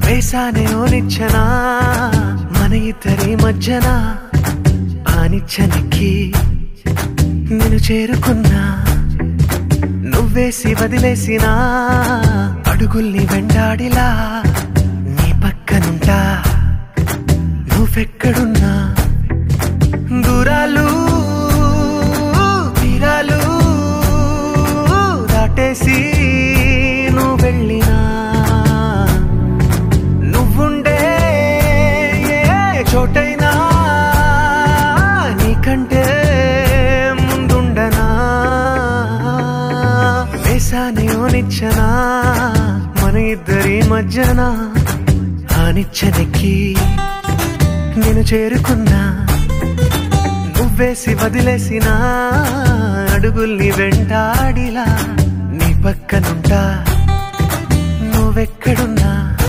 వేసానే ఓ నిచ్చనా మన ఇద్దరి మధ్యన ఆ నిచ్చనెక్కి నేను చేరుకున్నా నువ్వేసి వదిలేసిన అడుగుల్ని వెంటాడిలా నీ పక్కనుంటా నువ్వెక్కడున్నా దూరాలు తీరాలు దాటేసి నువ్వు వెళ్ళినా నువ్వుండే ఏ చోటైనా నీకంటే ముందుండనా వేసానే ఓ నిచ్చనా మన ఇద్దరి మధ్యన ఆ నిచ్చనెక్కి నేను చేరుకున్నా నువ్వేసి వదిలేసిన అడుగుల్ని వెంటాడిలా నీ పక్కనుంటా నువ్వెక్కడున్నా